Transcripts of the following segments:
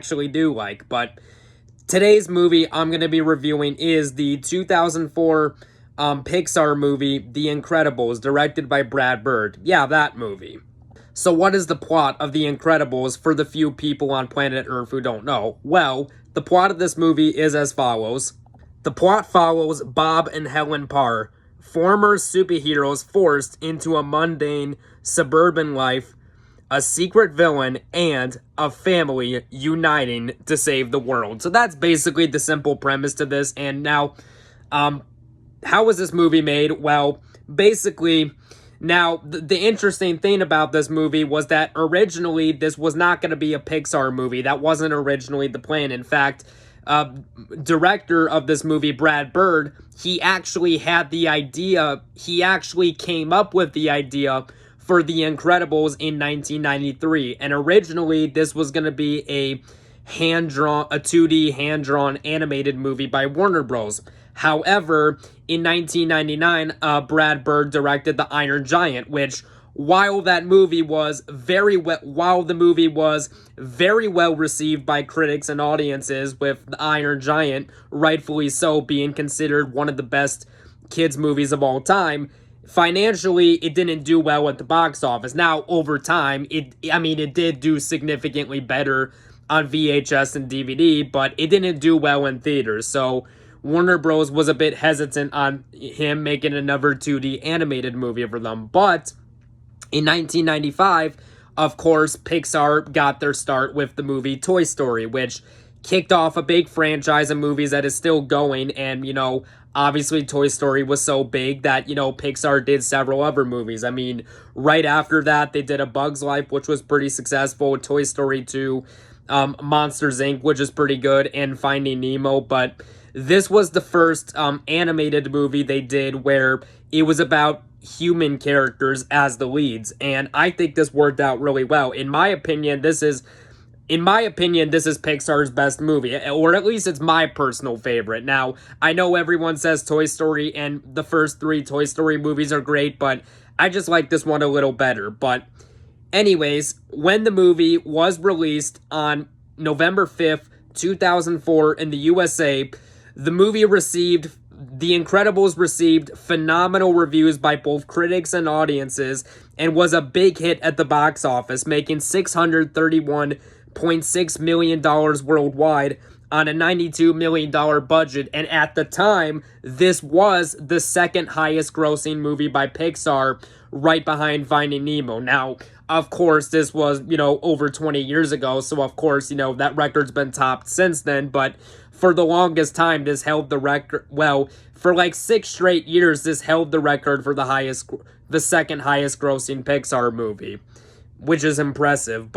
actually do like. But today's movie I'm going to be reviewing is the 2004 Pixar movie, The Incredibles, directed by Brad Bird. Yeah, that movie. So what is the plot of The Incredibles for the few people on planet Earth who don't know? Well, the plot of this movie is as follows. The plot follows Bob and Helen Parr, former superheroes forced into a mundane suburban life, a secret villain, and a family uniting to save the world. So that's basically the simple premise to this. And now, how was this movie made? Well, basically, now the interesting thing about this movie was that originally this was not going to be a Pixar movie. That wasn't originally the plan. In fact, director of this movie, Brad Bird, he actually had the idea, he actually came up with the idea for The Incredibles in 1993. And originally, this was going to be a 2D hand-drawn animated movie by Warner Bros. However, in 1999, Brad Bird directed The Iron Giant, which, while the movie was very well received by critics and audiences, with The Iron Giant rightfully so being considered one of the best kids movies of all time, financially it didn't do well at the box office. Now, over time, it did do significantly better on VHS and DVD, but it didn't do well in theaters. So Warner Bros. Was a bit hesitant on him making another 2D animated movie for them. But in 1995, of course, Pixar got their start with the movie Toy Story, which kicked off a big franchise of movies that is still going. And, obviously Toy Story was so big that, Pixar did several other movies. I mean, right after that, they did A Bug's Life, which was pretty successful, Toy Story 2, Monsters, Inc., which is pretty good, and Finding Nemo. But this was the first animated movie they did where it was about human characters as the leads, and I think this worked out really well. In my opinion, this is Pixar's best movie, or at least it's my personal favorite. Now, I know everyone says Toy Story and the first 3 Toy Story movies are great, but I just like this one a little better. But anyways, when the movie was released on November 5th, 2004 in the USA, The Incredibles received phenomenal reviews by both critics and audiences and was a big hit at the box office, making $631.6 million worldwide on a $92 million budget. And at the time, this was the second highest grossing movie by Pixar, right behind Finding Nemo. Now, of course, this was, over 20 years ago, so of course, that record's been topped since then, but for the longest time, this held the record. Well, for like 6 straight years, this held the record for the second highest grossing Pixar movie, which is impressive.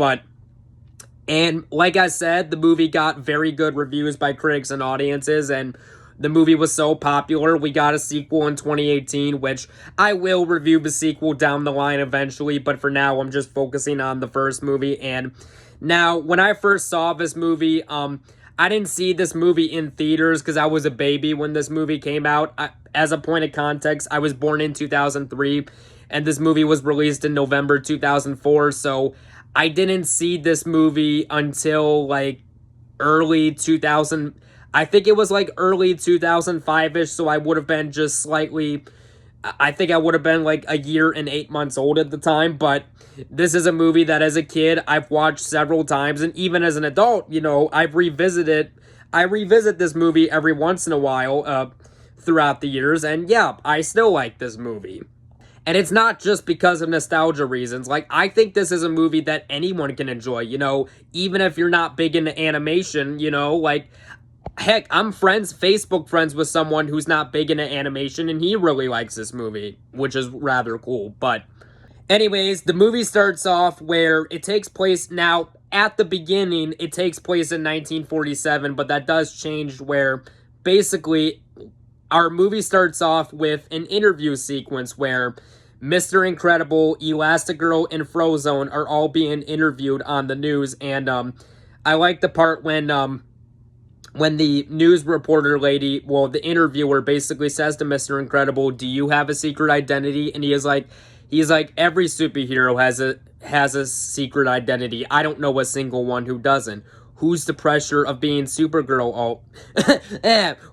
And like I said, the movie got very good reviews by critics and audiences, and the movie was so popular, we got a sequel in 2018, which I will review the sequel down the line eventually, but for now, I'm just focusing on the first movie. And now, when I first saw this movie, I didn't see this movie in theaters because I was a baby when this movie came out. As a point of context, I was born in 2003, and this movie was released in November 2004, so I didn't see this movie until, early 2000. I think it was, early 2005-ish, so I would have been just slightly... I think I would have been, a year and 8 months old at the time, but this is a movie that as a kid I've watched several times, and even as an adult, I revisit this movie every once in a while throughout the years, and yeah, I still like this movie. And it's not just because of nostalgia reasons. I think this is a movie that anyone can enjoy, even if you're not big into animation, heck, I'm Facebook friends with someone who's not big into animation, and he really likes this movie, which is rather cool. But anyways, the movie starts off where it takes place now. At the beginning, it takes place in 1947, but that does change where basically our movie starts off with an interview sequence where Mr. Incredible, Elastigirl, and Frozone are all being interviewed on the news. And I like the part when the news reporter lady, the interviewer basically says to Mr. Incredible, "Do you have a secret identity?" And he's like, every superhero has a secret identity. I don't know a single one who doesn't. who's the pressure of being Supergirl all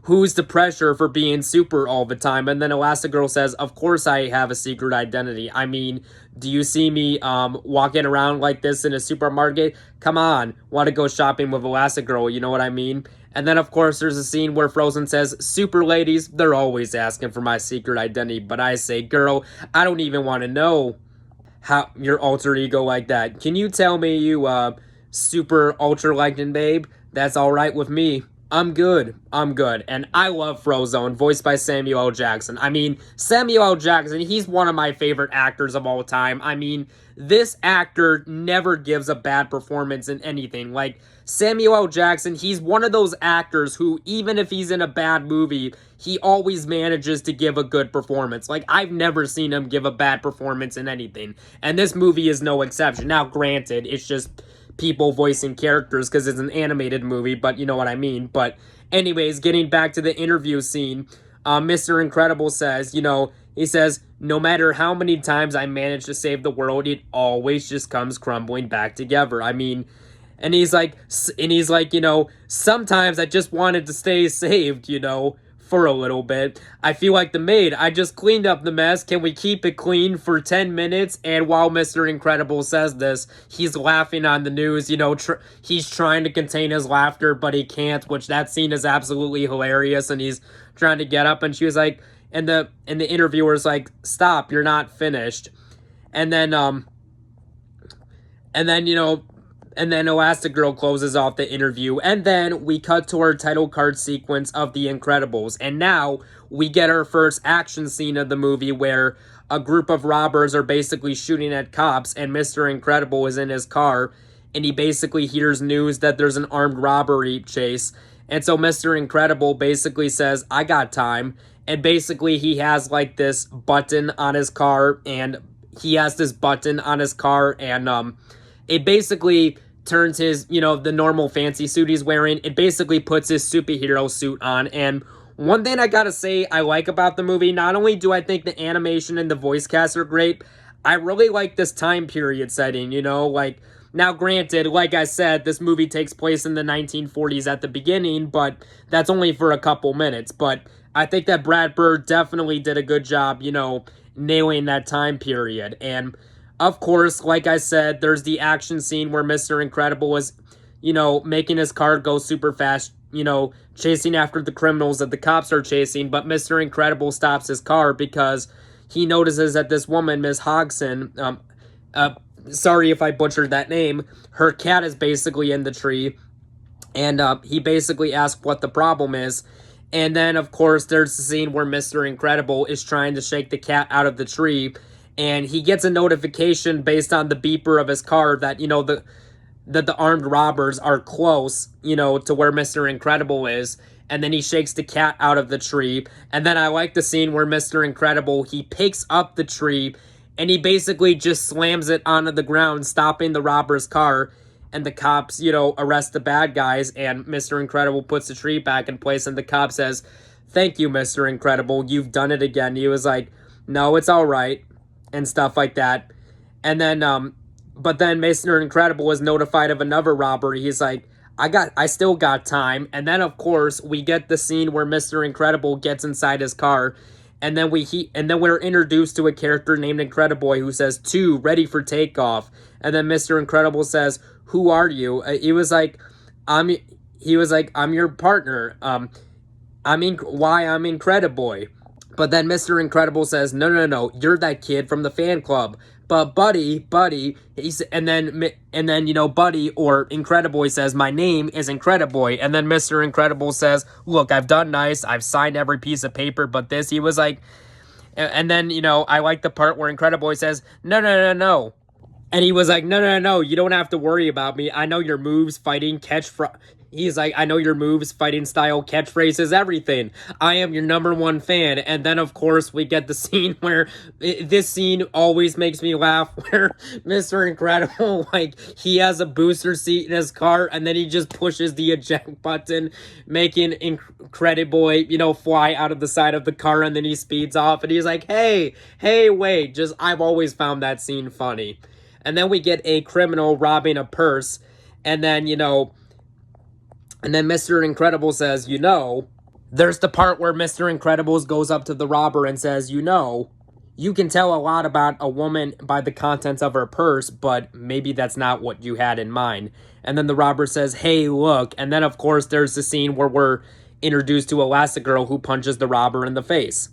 who's the pressure for being super all the time? And then Elastigirl says, of course I have a secret identity. I mean, do you see me walking around like this in a supermarket? Come on, want to go shopping with Elastigirl, you know what I mean? And then, of course, there's a scene where Frozen says, super ladies, they're always asking for my secret identity. But I say, girl, I don't even want to know how your alter ego like that. Can you tell me you super ultra lightning babe? That's all right with me. I'm good. I'm good. And I love Frozone, voiced by Samuel L. Jackson. I mean, Samuel L. Jackson, he's one of my favorite actors of all time. I mean, this actor never gives a bad performance in anything. Like, Samuel L. Jackson, he's one of those actors who, even if he's in a bad movie, he always manages to give a good performance. Like, I've never seen him give a bad performance in anything. And this movie is no exception. Now, granted, it's just people voicing characters because it's an animated movie, but you know what I mean. But anyways, getting back to the interview scene, Mr. Incredible says, he says, no matter how many times I manage to save the world, it always just comes crumbling back together. I mean, and he's like, sometimes I just wanted to stay saved, for a little bit. I feel like the maid. I just cleaned up the mess. Can we keep it clean for 10 minutes? And while Mr. Incredible says this, he's laughing on the news. He's trying to contain his laughter, but he can't, which that scene is absolutely hilarious. And he's trying to get up, and she was like, and the interviewer's like, stop, you're not finished. And then Elastigirl closes off the interview, and then we cut to our title card sequence of The Incredibles. And now we get our first action scene of the movie where a group of robbers are basically shooting at cops, and Mr. Incredible is in his car, and he basically hears news that there's an armed robbery chase. And so Mr. Incredible basically says, I got time. And basically he has like this button on his car, and it basically turns his, the normal fancy suit he's wearing, it basically puts his superhero suit on. And one thing I gotta say I like about the movie, not only do I think the animation and the voice cast are great, I really like this time period setting, now granted, like I said, this movie takes place in the 1940s at the beginning, but that's only for a couple minutes. But I think that Brad Bird definitely did a good job, nailing that time period. And of course, like I said, there's the action scene where Mr. Incredible is, making his car go super fast, chasing after the criminals that the cops are chasing. But Mr. Incredible stops his car because he notices that this woman, Miss Hodgson, sorry if I butchered that name, her cat is basically in the tree. And he basically asks what the problem is. And then, of course, there's the scene where Mr. Incredible is trying to shake the cat out of the tree. And he gets a notification based on the beeper of his car that, that the armed robbers are close, to where Mr. Incredible is. And then he shakes the cat out of the tree. And then I like the scene where Mr. Incredible, he picks up the tree and he basically just slams it onto the ground, stopping the robber's car. And the cops, arrest the bad guys, and Mr. Incredible puts the tree back in place, and the cop says, thank you, Mr. Incredible, you've done it again. He was like, no, it's all right, and stuff like that. And then, but then Mr. Incredible is notified of another robbery. He's like, I still got time. And then, of course, we get the scene where Mr. Incredible gets inside his car, and then we're introduced to a character named Incrediboy who says, 2, ready for takeoff. And then Mr. Incredible says, who are you? He was like, I'm your partner. I'm Incrediboy. But then Mr. Incredible says, no, you're that kid from the fan club. But Buddy, Buddy, and then Buddy or Incrediboy says, my name is Incrediboy. And then Mr. Incredible says, look, I've done nice. I've signed every piece of paper, but this, he was like, and then, I like the part where Incrediboy says, no. And he was like, no, you don't have to worry about me. I know your moves, fighting, he's like, I know your moves, fighting style, catchphrases, everything. I am your #1 fan. And then, of course, we get the scene where, this scene always makes me laugh, where Mr. Incredible, he has a booster seat in his car, and then he just pushes the eject button, making Incrediboy, fly out of the side of the car, and then he speeds off, and he's like, hey, wait, I've always found that scene funny. And then we get a criminal robbing a purse, and then, And then Mr. Incredible says, you know, there's the part where Mr. Incredibles goes up to the robber and says, you know, you can tell a lot about a woman by the contents of her purse, but maybe that's not what you had in mind. And then the robber says, hey, look. And then, of course, there's the scene where we're introduced to Elastigirl, who punches the robber in the face.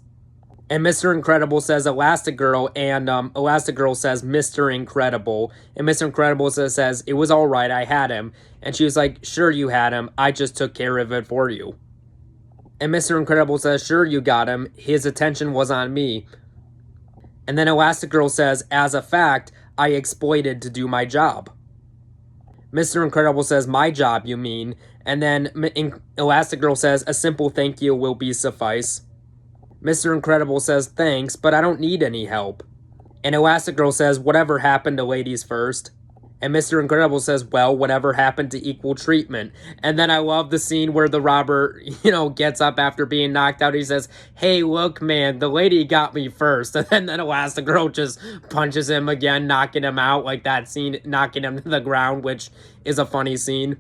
And Mr. Incredible says Elastigirl, and Elastigirl says Mr. Incredible. And Mr. Incredible says, it was all right, I had him. And she was like, sure you had him, I just took care of it for you. And Mr. Incredible says, sure you got him, his attention was on me. And then Elastigirl says, as a fact, I exploited to do my job. Mr. Incredible says, my job, you mean? And then Elastigirl says, a simple thank you will be suffice. Mr. Incredible says, thanks, but I don't need any help. And Elastigirl says, whatever happened to ladies first? And Mr. Incredible says, well, whatever happened to equal treatment? And then I love the scene where the robber, gets up after being knocked out. He says, hey, look, man, the lady got me first. And then Elastigirl just punches him again, knocking him out, like that scene, knocking him to the ground, which is a funny scene.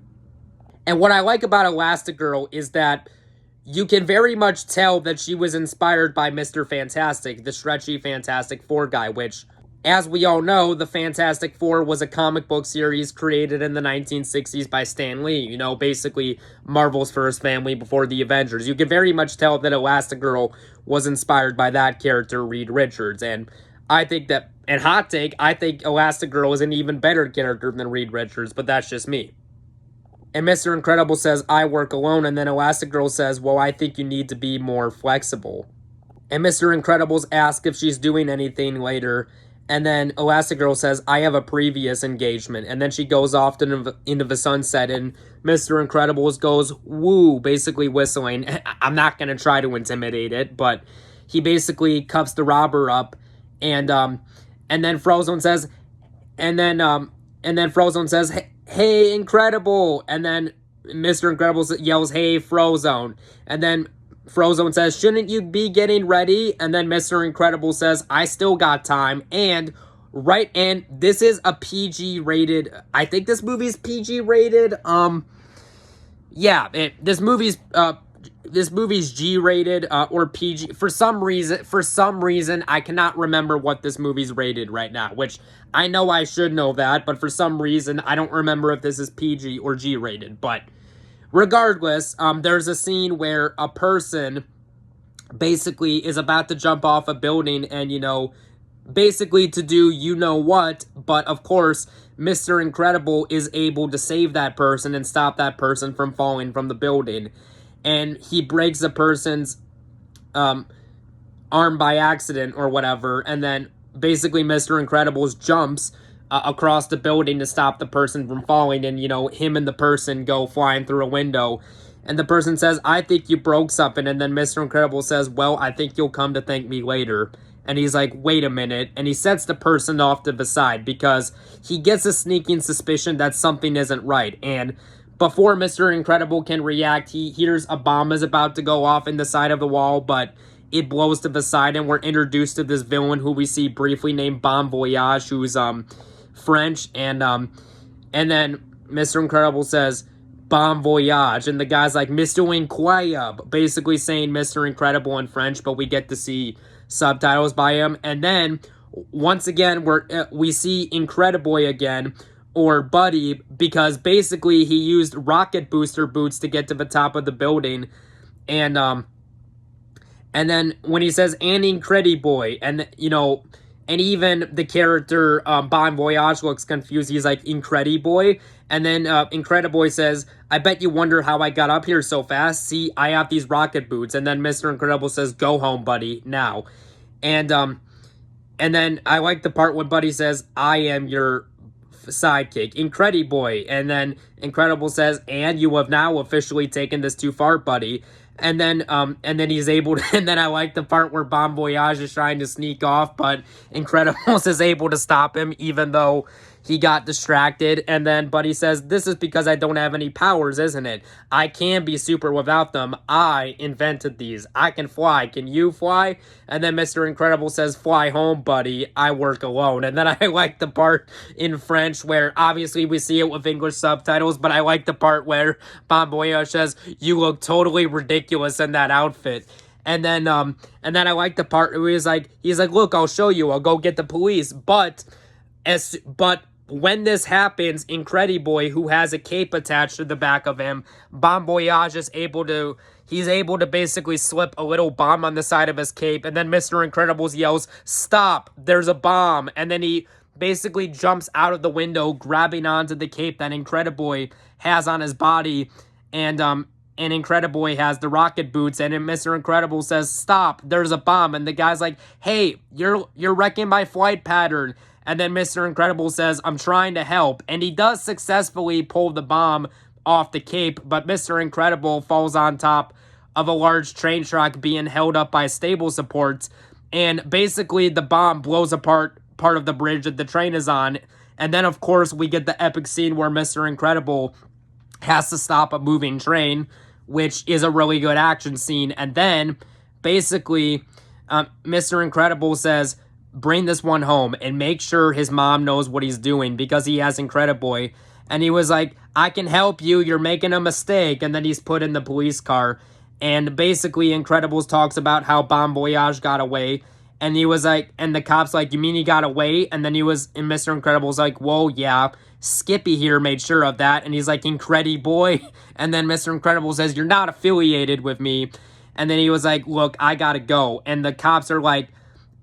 And what I like about Elastigirl is that you can very much tell that she was inspired by Mr. Fantastic, the stretchy Fantastic Four guy, which, as we all know, the Fantastic Four was a comic book series created in the 1960s by Stan Lee, basically Marvel's first family before the Avengers. You can very much tell that Elastigirl was inspired by that character, Reed Richards, and I think that, and hot take, I think Elastigirl is an even better character than Reed Richards, but that's just me. And Mr. Incredible says, I work alone, and then Elastigirl says, well, I think you need to be more flexible. And Mr. Incredible's asks if she's doing anything later, and then Elastigirl says, I have a previous engagement, and then she goes off into the sunset, and Mr. Incredibles goes, woo, basically whistling. I'm not going to try to intimidate it, but he basically cuffs the robber up, and then Frozone says, and then Frozone says, hey, Incredible! And then Mr. Incredible yells, hey, Frozone. And then Frozone says, shouldn't you be getting ready? And then Mr. Incredible says, I still got time. And this is a PG rated, I think this movie's PG rated. This movie's G rated, or PG. For some reason, I cannot remember what this movie's rated right now, which I know I should know that, but for some reason, I don't remember if this is PG or G rated. But regardless, there's a scene where a person basically is about to jump off a building and, basically to do you-know-what, but of course, Mr. Incredible is able to save that person and stop that person from falling from the building. And he breaks the person's arm by accident or whatever, and then basically Mr. Incredibles jumps across the building to stop the person from falling, and, him and the person go flying through a window. And the person says, I think you broke something, and then Mr. Incredible says, well, I think you'll come to thank me later. And he's like, wait a minute, and he sets the person off to the side because he gets a sneaking suspicion that something isn't right. And before Mr. Incredible can react, he hears a bomb is about to go off in the side of the wall, but it blows to the side, and we're introduced to this villain who we see briefly named Bon Voyage, who's French, and then Mr. Incredible says, Bon Voyage, and the guy's like, Mr. Incroyable, basically saying Mr. Incredible in French, but we get to see subtitles by him. And then, once again, we see Incrediboy again, or Buddy, because basically he used rocket booster boots to get to the top of the building, and then when he says, and Incrediboy, and, and even the character, Bon Voyage, looks confused. He's like, Incrediboy. And then Incrediboy says, I bet you wonder how I got up here so fast. See, I have these rocket boots. And then Mr. Incredible says, go home, buddy, now. And then I like the part when Buddy says, I am your sidekick, Incrediboy. And then Incredible says, and you have now officially taken this too far, buddy. And then he's able to, and then I like the part where Bon Voyage is trying to sneak off, but Incredibles is able to stop him, even though he got distracted, and then Buddy says, this is because I don't have any powers, isn't it? I can be super without them. I invented these. I can fly. Can you fly? And then Mr. Incredible says, fly home, Buddy. I work alone. And then I like the part in French where obviously we see it with English subtitles, but I like the part where Bon Voyage says, you look totally ridiculous in that outfit. And then I like the part where he's like, look, I'll show you. I'll go get the police. But when this happens, Incrediboy, who has a cape attached to the back of him, Bon Voyage is able to basically slip a little bomb on the side of his cape, and then Mr. Incredible yells, stop, there's a bomb, and then he basically jumps out of the window, grabbing onto the cape that Incrediboy has on his body, and Incrediboy has the rocket boots, and then Mr. Incredible says, stop, there's a bomb, and the guy's like, hey, you're wrecking my flight pattern. And then Mr. Incredible says, I'm trying to help. And he does successfully pull the bomb off the cape, but Mr. Incredible falls on top of a large train track being held up by stable supports. And basically the bomb blows apart part of the bridge that the train is on. And then, of course, we get the epic scene where Mr. Incredible has to stop a moving train, which is a really good action scene. And then, basically, Mr. Incredible says, bring this one home and make sure his mom knows what he's doing because he has Incrediboy. And he was like, I can help you, you're making a mistake. And then he's put in the police car. And basically Incredibles talks about how Bon Voyage got away. And he was like, and the cop's like, you mean he got away? And then and Mr. Incredible's like, whoa, yeah, Skippy here made sure of that. And he's like, Incrediboy. And then Mr. Incredible says, you're not affiliated with me. And then he was like, look, I gotta go. And the cops are like,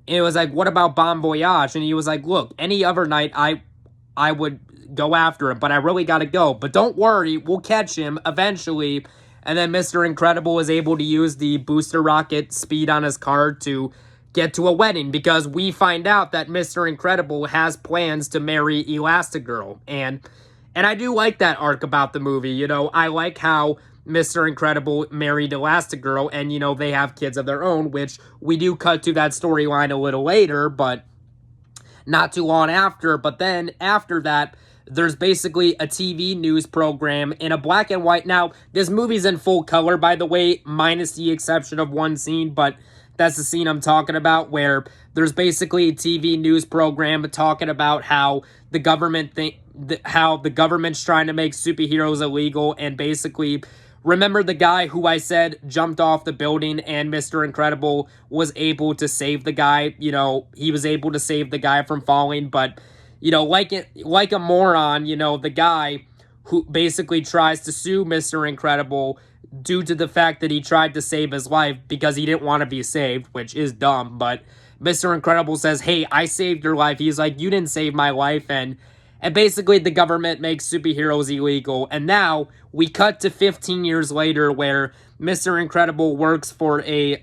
it was like, what about Bon Voyage? And he was like, look, any other night I would go after him, but I really got to go. But don't worry, we'll catch him eventually. And then Mr. Incredible was able to use the booster rocket speed on his car to get to a wedding because we find out that Mr. Incredible has plans to marry Elastigirl. And I do like that arc about the movie. You know, I like how Mr. Incredible married Elastigirl, and, you know, they have kids of their own, which we do cut to that storyline a little later, but not too long after. But then, after that, there's basically a TV news program in a black and white. Now, this movie's in full color, by the way, minus the exception of one scene, but that's the scene I'm talking about, where there's basically a TV news program talking about how the government's trying to make superheroes illegal, and basically, remember the guy who I said jumped off the building and Mr. Incredible was able to save the guy? You know, he was able to save the guy from falling, but, you know, like a moron, you know, the guy who basically tries to sue Mr. Incredible due to the fact that he tried to save his life because he didn't want to be saved, which is dumb, but Mr. Incredible says, hey, I saved your life. He's like, you didn't save my life, and basically the government makes superheroes illegal. And now we cut to 15 years later where Mr. Incredible works for a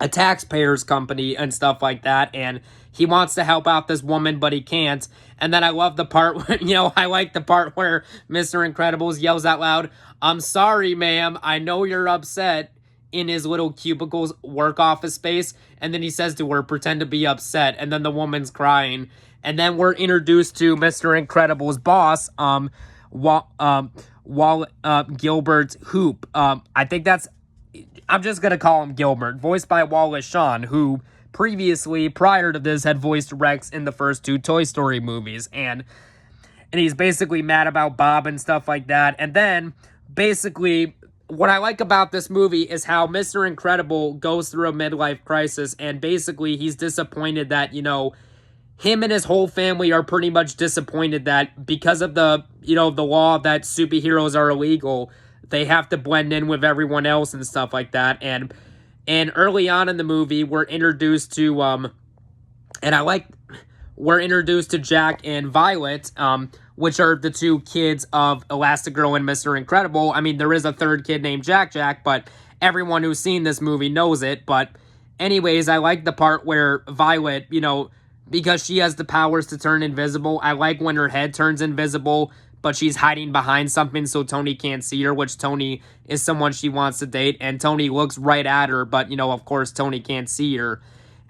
taxpayer's company and stuff like that, and he wants to help out this woman, but he can't. And then I love the part where, you know, I like the part where Mr. Incredible yells out loud, I'm sorry, ma'am, I know you're upset, in his little cubicle's work office space. And then he says to her, pretend to be upset. And then the woman's crying. And then we're introduced to Mr. Incredible's boss, Gilbert Hoop. I think I'm just going to call him Gilbert, voiced by Wallace Shawn, who previously, prior to this, had voiced Rex in the first two Toy Story movies. And he's basically mad about Bob and stuff like that. And then, basically, what I like about this movie is how Mr. Incredible goes through a midlife crisis, and basically he's disappointed that, you know, him and his whole family are pretty much disappointed that because of the, you know, the law that superheroes are illegal, they have to blend in with everyone else and stuff like that. And early on in the movie, we're introduced to Jack and Violet, which are the two kids of Elastigirl and Mr. Incredible. I mean, there is a third kid named Jack, but everyone who's seen this movie knows it. But anyways, I like the part where Violet, you know, because she has the powers to turn invisible, I like when her head turns invisible, but she's hiding behind something so Tony can't see her, which Tony is someone she wants to date, and Tony looks right at her, but, you know, of course, Tony can't see her.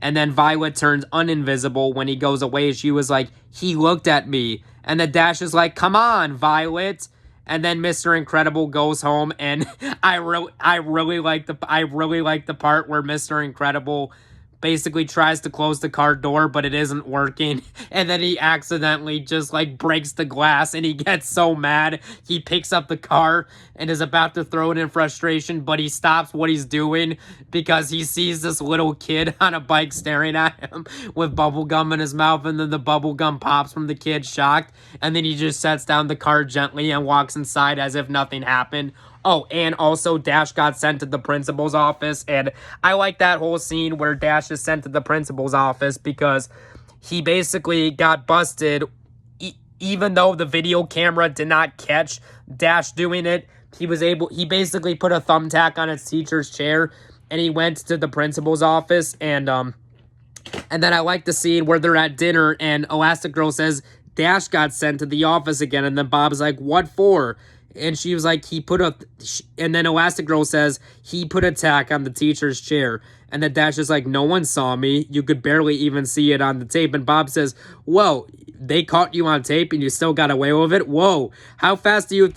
And then Violet turns uninvisible when he goes away. She was like, he looked at me. And then Dash is like, come on, Violet. And then Mr. Incredible goes home, and I really like the part where Mr. Incredible basically tries to close the car door, but it isn't working. And then he accidentally just like breaks the glass, and he gets so mad. He picks up the car and is about to throw it in frustration, but he stops what he's doing because he sees this little kid on a bike staring at him with bubble gum in his mouth, and then the bubble gum pops from the kid, shocked, and then he just sets down the car gently and walks inside as if nothing happened. Oh, and also Dash got sent to the principal's office, and I like that whole scene where Dash is sent to the principal's office because he basically got busted. Even though the video camera did not catch Dash doing it, he basically put a thumbtack on his teacher's chair, and he went to the principal's office, and then I like the scene where they're at dinner, and Elastigirl says Dash got sent to the office again, and then Bob's like, what for? And she was like, and then Elastigirl says, he put a tack on the teacher's chair. And then Dash is like, no one saw me. You could barely even see it on the tape. And Bob says, whoa, they caught you on tape and you still got away with it? Whoa, how fast you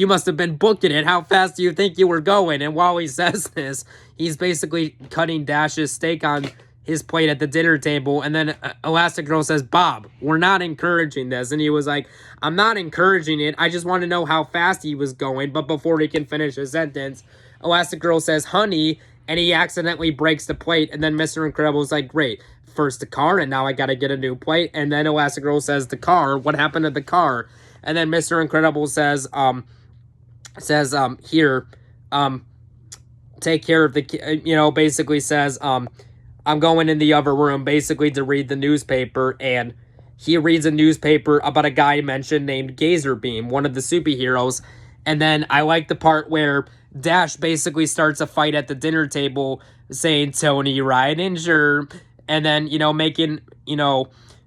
must have been booking it. How fast do you think you were going? And while he says this, he's basically cutting Dash's steak on his plate at the dinner table, and then Elastigirl says, Bob, we're not encouraging this. And he was like, I'm not encouraging it. I just want to know how fast he was going. But before he can finish his sentence, Elastigirl says, honey, and he accidentally breaks the plate. And then Mr. Incredible is like, great, first the car, and now I got to get a new plate. And then Elastigirl says, the car, what happened to the car? And then Mr. Incredible says, here, take care of the, basically says, I'm going in the other room basically to read the newspaper, and he reads a newspaper about a guy mentioned named Gazerbeam, one of the superheroes. And then I like the part where Dash basically starts a fight at the dinner table saying Tony Reidinger, and then,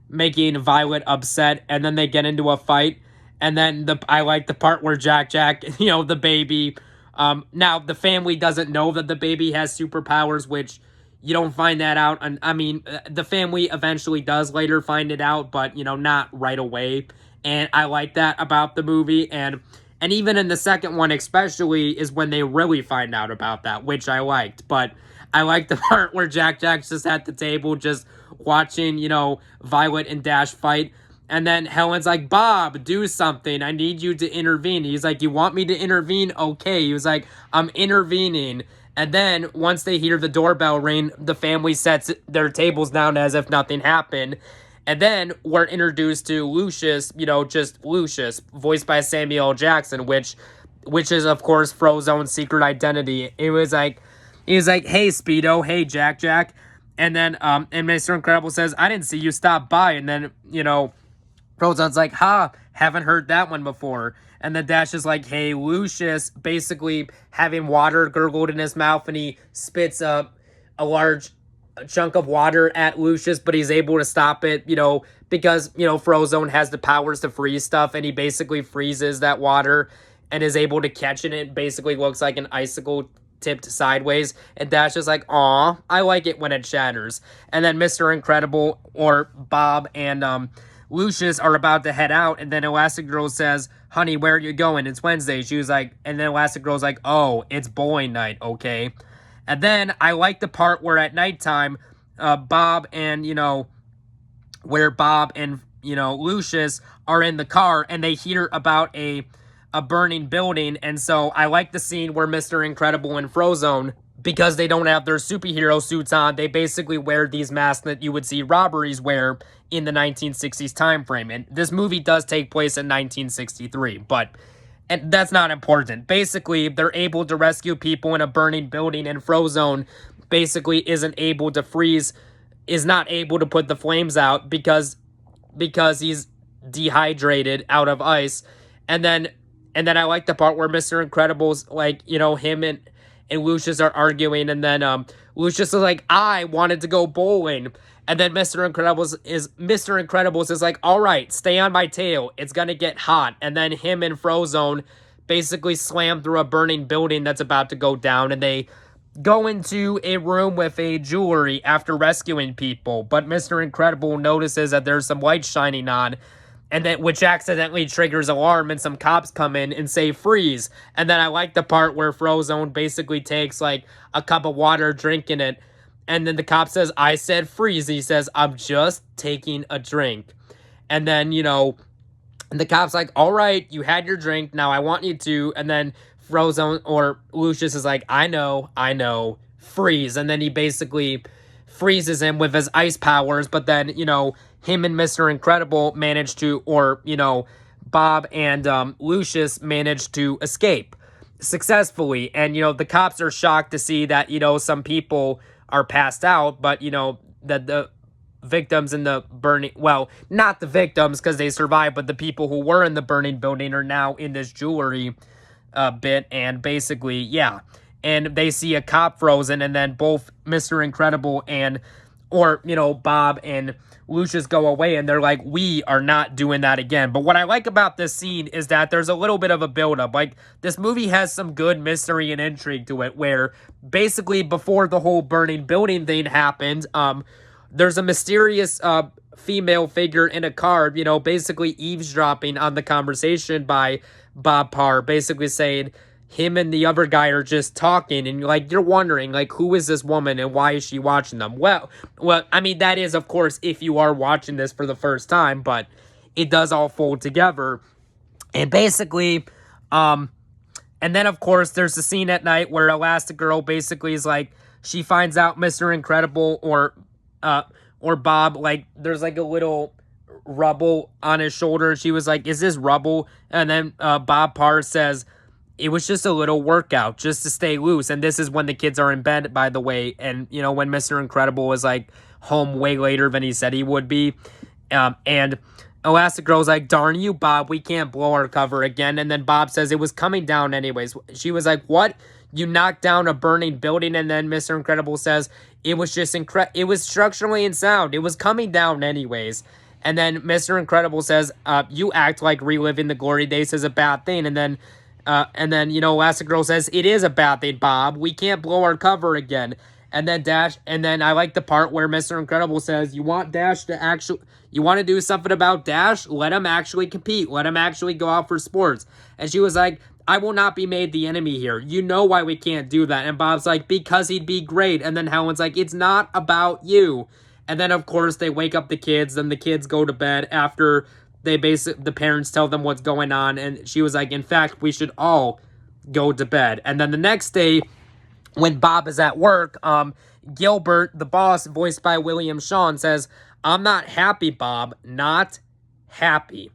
making Violet upset, and then they get into a fight. And then I like the part where Jack, the baby, now the family doesn't know that the baby has superpowers, which you don't find that out. I mean, the family eventually does later find it out, but, not right away. And I like that about the movie. And even in the second one especially is when they really find out about that, which I liked. But I like the part where Jack's just at the table just watching, Violet and Dash fight. And then Helen's like, Bob, do something. I need you to intervene. He's like, you want me to intervene? Okay. He was like, I'm intervening. And then, once they hear the doorbell ring, the family sets their tables down as if nothing happened. And then, we're introduced to Lucius, just Lucius, voiced by Samuel L. Jackson, which is, of course, Frozone's secret identity. He was like, hey, Speedo, hey, Jack. And then, and Mr. Incredible says, I didn't see you stop by. And then, Frozone's like, haven't heard that one before. And then Dash is like, hey, Lucius, basically having water gurgled in his mouth, and he spits a large chunk of water at Lucius, but he's able to stop it, because, Frozone has the powers to freeze stuff, and he basically freezes that water and is able to catch it. It basically looks like an icicle tipped sideways, and Dash is like, aw, I like it when it shatters. And then Mr. Incredible, or Bob, and Lucius are about to head out, and then Elastigirl says, honey, where are you going? It's Wednesday. She was like, and then Elastigirl's like, oh, it's bowling night, okay? And then I like the part where at nighttime, Bob and Lucius are in the car, and they hear about a burning building. And so I like the scene where Mr. Incredible and Frozone, because they don't have their superhero suits on, they basically wear these masks that you would see robberies wear in the 1960s time frame. And this movie does take place in 1963, and that's not important. Basically, they're able to rescue people in a burning building, and Frozone basically is not able to put the flames out because he's dehydrated out of ice. And then I like the part where Mr. Incredible's like, him and Lucius are arguing, and then Lucius is like, I wanted to go bowling. And then Mr. Incredibles is like, all right, stay on my tail. It's going to get hot. And then him and Frozone basically slam through a burning building that's about to go down, and they go into a room with a jewelry after rescuing people, but Mr. Incredible notices that there's some light shining on, and that which accidentally triggers alarm, and some cops come in and say freeze. And then I like the part where Frozone basically takes like a cup of water, drinking it, and then the cop says, I said freeze. He says, I'm just taking a drink. And then, the cop's like, all right, you had your drink, now I want you to. And then Frozone or Lucius is like, I know, freeze. And then he basically freezes him with his ice powers, but then, him and Mr. Incredible manage to, or, Bob and Lucius manage to escape successfully. And, the cops are shocked to see that, some people are passed out, but, that the victims in the burning, well, not the victims because they survived, but the people who were in the burning building are now in this jewelry bit. And basically, yeah, and they see a cop frozen, and then both Mr. Incredible and, or, Bob and Lucius go away, and they're like, we are not doing that again. But what I like about this scene is that there's a little bit of a buildup. Like, this movie has some good mystery and intrigue to it, where basically before the whole burning building thing happened, there's a mysterious female figure in a car, basically eavesdropping on the conversation by Bob Parr, basically saying him and the other guy are just talking, and you're wondering, who is this woman and why is she watching them? Well, I mean, that is, of course, if you are watching this for the first time, but it does all fold together. And basically, and then, of course, there's the scene at night where Elastigirl basically is like, she finds out Mr. Incredible or Bob, there's a little rubble on his shoulder. She was like, is this rubble? And then Bob Parr says, it was just a little workout just to stay loose. And this is when the kids are in bed, by the way. And, when Mr. Incredible was home way later than he said he would be. And Elastigirl's like, darn you, Bob, we can't blow our cover again. And then Bob says it was coming down anyways. She was like, what? You knocked down a burning building? And then Mr. Incredible says, it was just it was structurally unsound. It was coming down anyways. And then Mr. Incredible says, you act like reliving the glory days is a bad thing. And then, Elastigirl says, it is a bad thing, Bob. We can't blow our cover again. And then I like the part where Mr. Incredible says, you want to do something about Dash? Let him actually compete. Let him actually go out for sports. And she was like, I will not be made the enemy here. You know why we can't do that. And Bob's like, because he'd be great. And then Helen's like, it's not about you. And then, of course, they wake up the kids. Then the kids go to bed after the parents tell them what's going on. And she was like, in fact, we should all go to bed. And then the next day, when Bob is at work, Gilbert, the boss, voiced by William Shawn, says, I'm not happy, Bob. Not happy.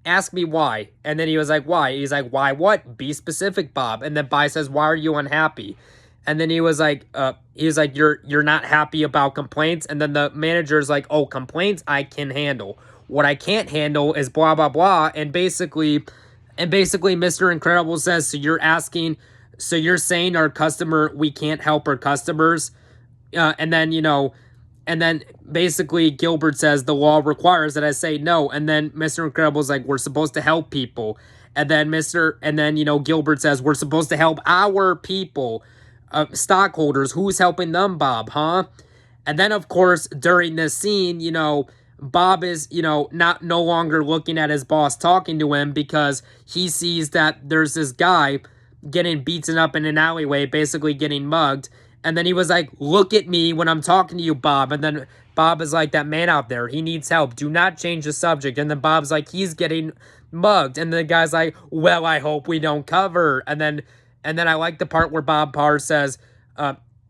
Ask me why. And then he was like, why? He's like, why what? Be specific, Bob. And then Bob says, why are you unhappy? And then he was like, you're not happy about complaints. And then the manager's like, oh, complaints I can handle. What I can't handle is blah, blah, blah. And basically Mr. Incredible says, so you're saying we can't help our customers? And then basically Gilbert says the law requires that I say no. And then Mr. Incredible's like, we're supposed to help people. And then Gilbert says, we're supposed to help our people, stockholders. Who's helping them, Bob, huh? And then, of course, during this scene, Bob is, no longer looking at his boss talking to him, because he sees that there's this guy getting beaten up in an alleyway, basically getting mugged. And then he was like, look at me when I'm talking to you, Bob. And then Bob is like, that man out there, he needs help. Do not change the subject. And then Bob's like, he's getting mugged. And the guy's like, well, I hope we don't cover. And then I like the part where Bob Parr says,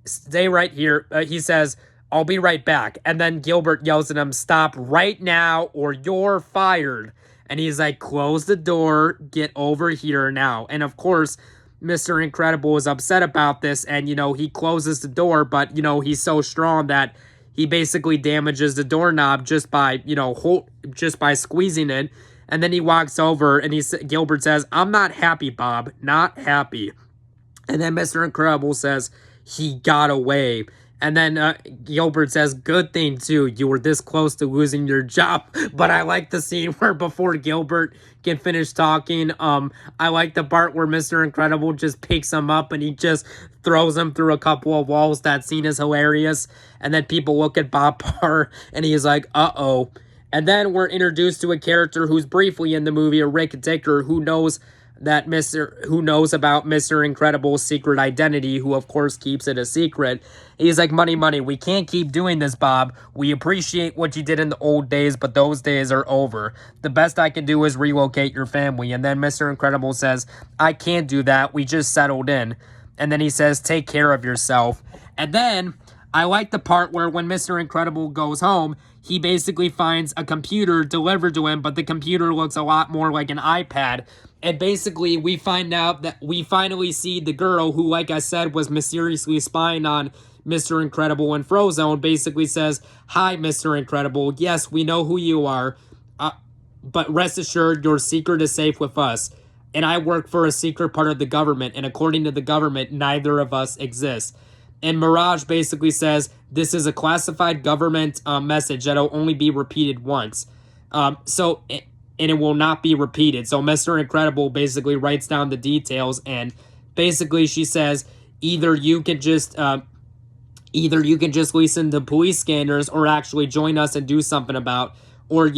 stay right here. He says, I'll be right back. And then Gilbert yells at him, stop right now or you're fired. And he's like, close the door, get over here now. And of course, Mr. Incredible is upset about this, and, he closes the door, but, he's so strong that he basically damages the doorknob just by, just by squeezing it. And then he walks over, and Gilbert says, I'm not happy, Bob, not happy. And then Mr. Incredible says, he got away. And then Gilbert says, good thing too, you were this close to losing your job. But I like the scene where before Gilbert can finish talking, I like the part where Mr. Incredible just picks him up and he just throws him through a couple of walls. That scene is hilarious. And then people look at Bob Parr and he's like, uh-oh. And then we're introduced to a character who's briefly in the movie, a Rick Dicker, who knows about Mr. Incredible's secret identity, who of course keeps it a secret. He's like, money, we can't keep doing this, Bob. We appreciate what you did in the old days, but those days are over. The best I can do is relocate your family. And then Mr. Incredible says, I can't do that. We just settled in. And then he says, take care of yourself. And then I like the part where when Mr. Incredible goes home, he basically finds a computer delivered to him, but the computer looks a lot more like an iPad. And basically, we find out that we finally see the girl who, like I said, was mysteriously spying on Mr. Incredible and Frozone, basically says, hi, Mr. Incredible. Yes, we know who you are, but rest assured, your secret is safe with us. And I work for a secret part of the government, and according to the government, neither of us exists. And Mirage basically says, this is a classified government message that'll only be repeated once. And it will not be repeated. So Mr. Incredible basically writes down the details, and basically she says, either you can just listen to police scanners or actually join us and do something about, or,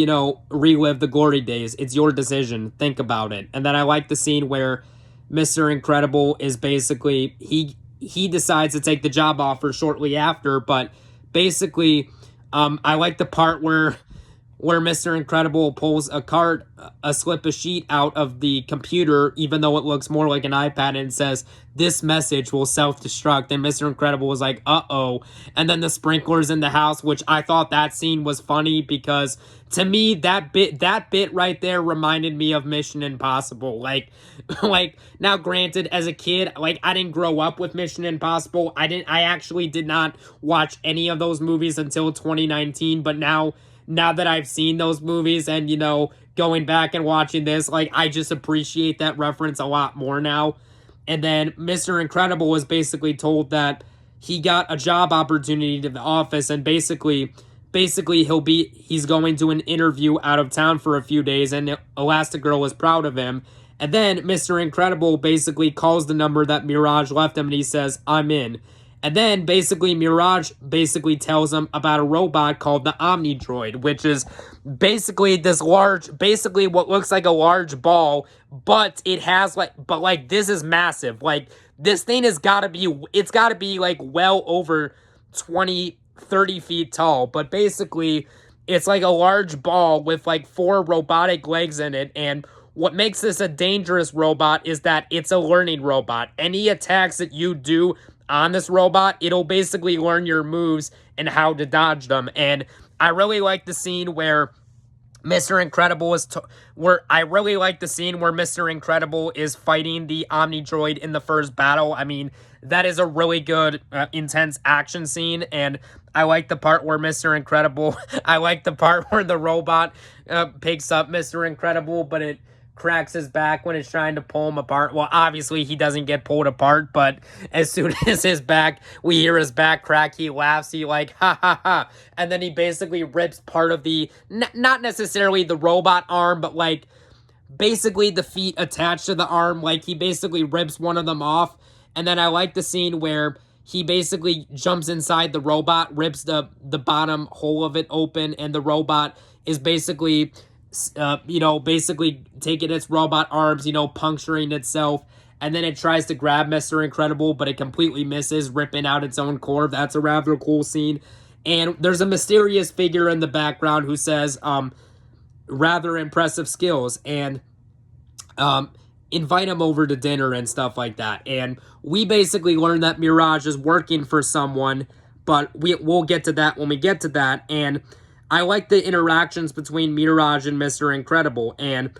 relive the glory days. It's your decision. Think about it. And then I like the scene where Mr. Incredible is basically, he decides to take the job offer shortly after, but basically, I like the part where Mr. Incredible pulls a slip of sheet out of the computer, even though it looks more like an iPad, and says, this message will self-destruct. And Mr. Incredible was like, uh-oh. And then the sprinklers in the house, which I thought that scene was funny because to me, that bit right there reminded me of Mission Impossible. Like now granted, as a kid, I didn't grow up with Mission Impossible. I actually did not watch any of those movies until 2019, but now that I've seen those movies and, going back and watching this, I just appreciate that reference a lot more now. And then Mr. Incredible was basically told that he got a job opportunity to the office, and basically he's going to an interview out of town for a few days, and Elastigirl is proud of him. And then Mr. Incredible basically calls the number that Mirage left him, and he says, I'm in. And then basically Mirage basically tells him about a robot called the Omnidroid, which is basically basically what looks like a large ball, but it has this is massive. This thing it's gotta be well over 20-30 feet tall, but basically it's like a large ball with 4 robotic legs in it. And what makes this a dangerous robot is that it's a learning robot. Any attacks that you do on this robot, it'll basically learn your moves and how to dodge them. And I really like the scene where Mr. Incredible is Mr. Incredible is fighting the Omnidroid in the first battle. I mean, that is a really good, intense action scene, and I like the part where I like the part where the robot picks up Mr. Incredible, but it cracks his back when it's trying to pull him apart. Well, obviously he doesn't get pulled apart, but as soon as we hear his back crack, he laughs. He ha ha ha, and then he basically rips part of the not necessarily the robot arm, but basically the feet attached to the arm. He basically rips one of them off. And then I like the scene where he basically jumps inside the robot, rips the bottom hole of it open, and the robot is basically basically taking its robot arms, puncturing itself, and then it tries to grab Mr. Incredible, but it completely misses, ripping out its own core. That's a rather cool scene. And there's a mysterious figure in the background who says, rather impressive skills, and invite him over to dinner and stuff like that. And we basically learn that Mirage is working for someone, but we'll get to that when we get to that. And I like the interactions between Mirage and Mr. Incredible, and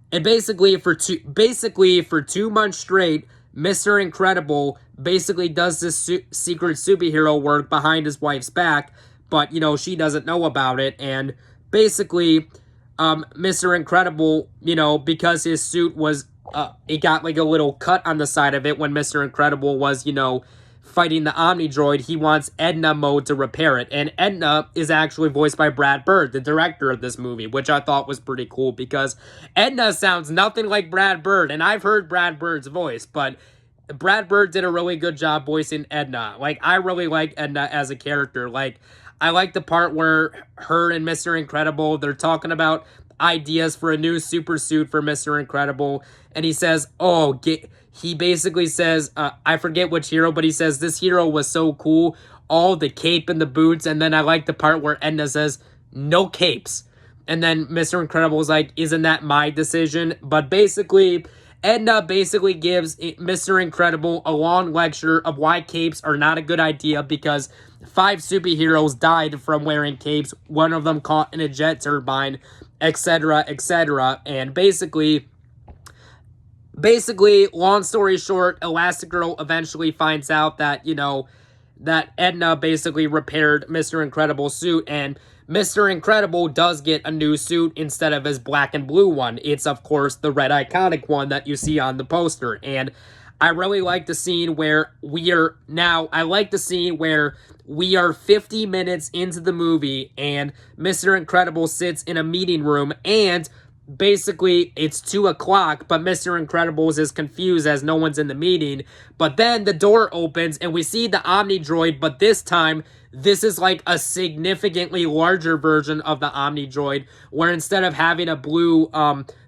basically for 2 months straight, Mr. Incredible basically does this secret superhero work behind his wife's back, but she doesn't know about it. And basically, Mr. Incredible, because his suit was, it got a little cut on the side of it when Mr. Incredible was, fighting the Omnidroid, he wants Edna Mode to repair it. And Edna is actually voiced by Brad Bird, the director of this movie, which I thought was pretty cool because Edna sounds nothing like Brad Bird. And I've heard Brad Bird's voice, but Brad Bird did a really good job voicing Edna. Like, I really like Edna as a character. Like, I like the part where her and Mr. Incredible, they're talking about ideas for a new super suit for Mr. Incredible. And he says, he basically says, I forget which hero, but he says, this hero was so cool. All the cape and the boots. And then I like the part where Edna says, no capes. And then Mr. Incredible is like, isn't that my decision? But basically, Edna basically gives Mr. Incredible a long lecture of why capes are not a good idea because 5 superheroes died from wearing capes. One of them caught in a jet turbine, etc., etc. And basically, long story short, Elastigirl eventually finds out that, that Edna basically repaired Mr. Incredible's suit, and Mr. Incredible does get a new suit instead of his black and blue one. It's, of course, the red iconic one that you see on the poster. And I really like the scene where we are 50 minutes into the movie and Mr. Incredible sits in a meeting room and basically it's 2 o'clock, but Mr. Incredible is as confused as no one's in the meeting. But then the door opens and we see the Omnidroid, but this time this is like a significantly larger version of the Omnidroid, where instead of having a blue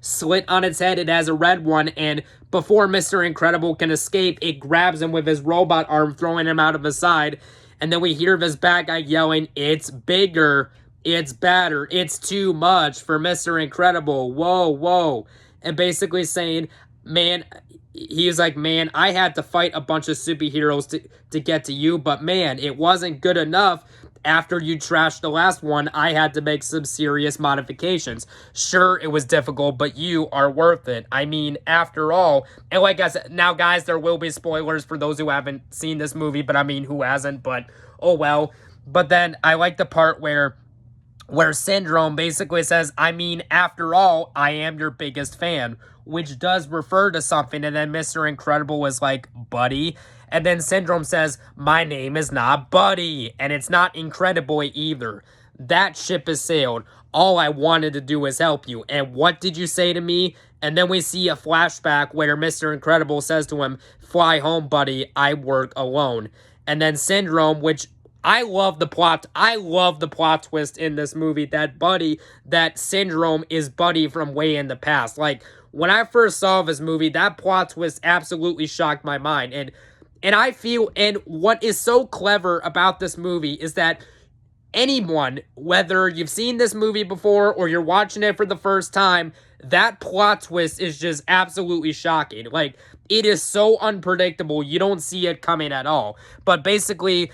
slit on its head, it has a red one, and before Mr. Incredible can escape, it grabs him with his robot arm, throwing him out of his side, and then we hear this bad guy yelling, "It's bigger, it's badder, it's too much for Mr. Incredible, whoa, whoa," and basically saying, man, he's like, man, I had to fight a bunch of superheroes to get to you, but man, it wasn't good enough. After you trashed the last one, I had to make some serious modifications. Sure, it was difficult, but you are worth it. I mean, after all, and like I said, now guys, there will be spoilers for those who haven't seen this movie, but I mean, who hasn't, but oh well. But then I like the part where Syndrome basically says, I mean, after all, I am your biggest fan, which does refer to something, and then Mr. Incredible was like, buddy, and then Syndrome says, my name is not Buddy, and it's not Incrediboy either. That ship has sailed. All I wanted to do was help you, and what did you say to me? And then we see a flashback where Mr. Incredible says to him, fly home, buddy, I work alone. And then Syndrome, which I love the plot twist in this movie, that Syndrome is Buddy from way in the past. Like, when I first saw this movie, that plot twist absolutely shocked my mind. And I feel, and what is so clever about this movie is that anyone, whether you've seen this movie before or you're watching it for the first time, that plot twist is just absolutely shocking. Like, it is so unpredictable, you don't see it coming at all. But basically,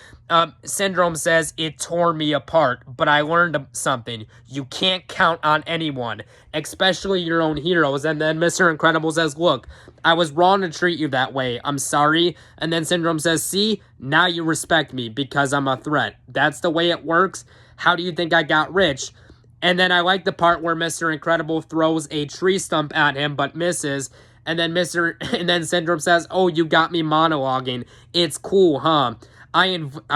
Syndrome says, it tore me apart, but I learned something. You can't count on anyone, especially your own heroes. And then Mr. Incredible says, look, I was wrong to treat you that way. I'm sorry. And then Syndrome says, see, now you respect me because I'm a threat. That's the way it works. How do you think I got rich? And then I like the part where Mr. Incredible throws a tree stump at him, but misses. And then Syndrome says, oh, you got me monologuing. It's cool, huh? I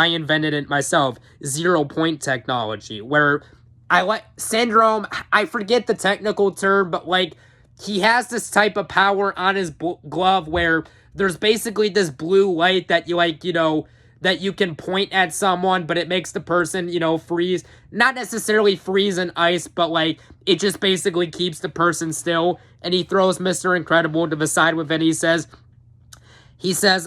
invented it myself. 0 point technology. Where I like Syndrome, I forget the technical term, but like he has this type of power on his glove where there's basically this blue light that that you can point at someone, but it makes the person, freeze. Not necessarily freeze in ice, but like it just basically keeps the person still. And he throws Mr. Incredible to the side with it. He says,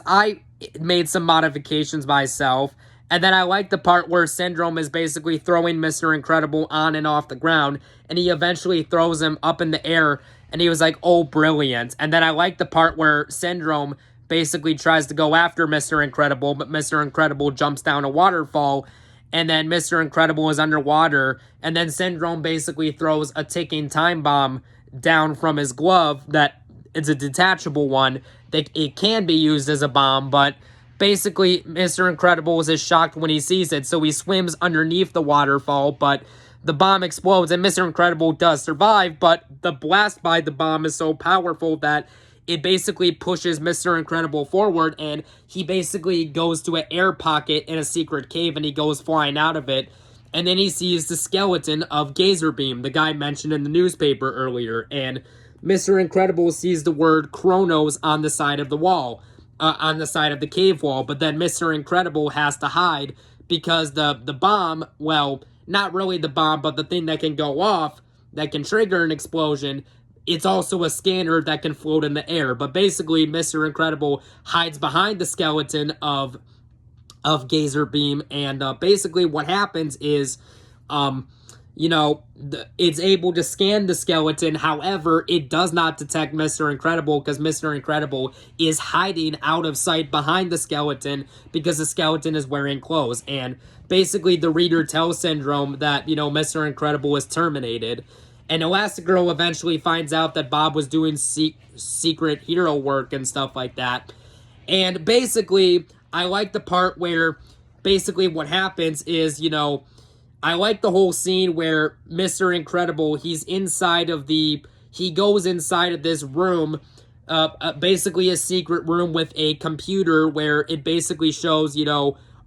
I made some modifications myself. And then I like the part where Syndrome is basically throwing Mr. Incredible on and off the ground. And he eventually throws him up in the air. And he was like, oh, brilliant. And then I like the part where Syndrome basically tries to go after Mr. Incredible, but Mr. Incredible jumps down a waterfall, and then Mr. Incredible is underwater, and then Syndrome basically throws a ticking time bomb down from his glove that it's a detachable one. That it can be used as a bomb, but basically Mr. Incredible is as shocked when he sees it, so he swims underneath the waterfall, but the bomb explodes, and Mr. Incredible does survive, but the blast by the bomb is so powerful that it basically pushes Mr. Incredible forward, and he basically goes to an air pocket in a secret cave, and he goes flying out of it. And then he sees the skeleton of Gazerbeam, the guy mentioned in the newspaper earlier. And Mr. Incredible sees the word Kronos on the side of the wall, on the side of the cave wall. But then Mr. Incredible has to hide because the bomb, well, not really the bomb, but the thing that can go off, that can trigger an explosion, it's also a scanner that can float in the air. But basically, Mr. Incredible hides behind the skeleton of Gazerbeam, and basically what happens is, it's able to scan the skeleton. However, it does not detect Mr. Incredible because Mr. Incredible is hiding out of sight behind the skeleton because the skeleton is wearing clothes. And basically, the reader tells Syndrome that, Mr. Incredible is terminated. And Elastigirl eventually finds out that Bob was doing secret hero work and stuff like that. And basically, I like the part where basically what happens is, I like the whole scene where Mr. Incredible, he goes inside of this room, basically a secret room with a computer where it basically shows,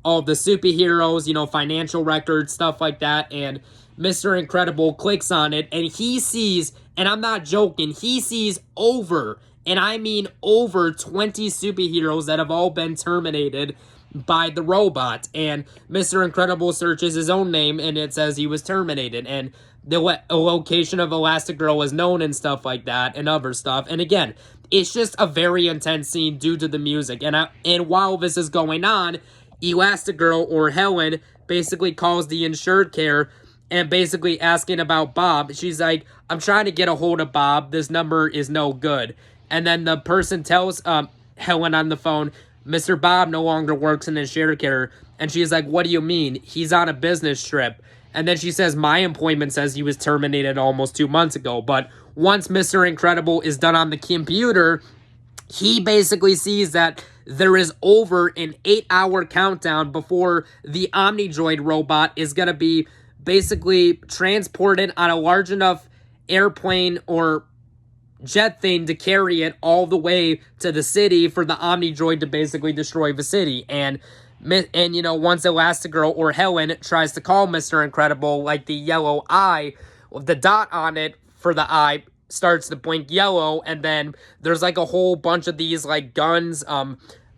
all the superheroes, financial records, stuff like that, and Mr. Incredible clicks on it, and he sees, and I'm not joking, he sees over, and I mean over 20 superheroes that have all been terminated by the robot. And Mr. Incredible searches his own name, and it says he was terminated, and the location of Elastigirl is known and stuff like that, and other stuff. And again, it's just a very intense scene due to the music. And while this is going on, Elastigirl, or Helen, basically calls the insured care and basically asking about Bob. She's like, I'm trying to get a hold of Bob. This number is no good. And then the person tells Helen on the phone, Mr. Bob no longer works in insured care. And she's like, what do you mean? He's on a business trip. And then she says, my employment says he was terminated almost 2 months ago. But once Mr. Incredible is done on the computer, he basically sees that there is over an 8-hour countdown before the Omnidroid robot is going to be basically transported on a large enough airplane or jet thing to carry it all the way to the city for the Omnidroid to basically destroy the city. And once Elastigirl or Helen tries to call Mr. Incredible, like the yellow eye, the dot on it for the eye starts to blink yellow, and then there's like a whole bunch of these like guns,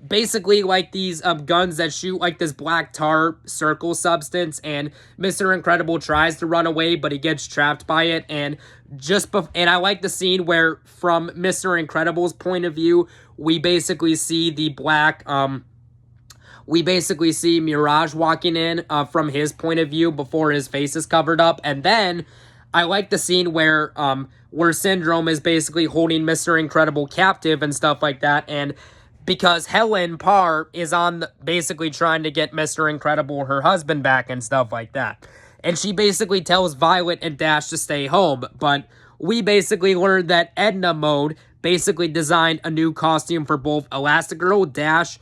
basically like these guns that shoot like this black tar circle substance, and Mr. Incredible tries to run away, but he gets trapped by it. And and I like the scene where, from Mr. Incredible's point of view, we basically see the black, we basically see Mirage walking in from his point of view before his face is covered up. And then I like the scene where Syndrome is basically holding Mr. Incredible captive and stuff like that, and because Helen Parr is basically trying to get Mr. Incredible, her husband, back and stuff like that. And she basically tells Violet and Dash to stay home. But we basically learned that Edna Mode basically designed a new costume for both Elastigirl, Dash,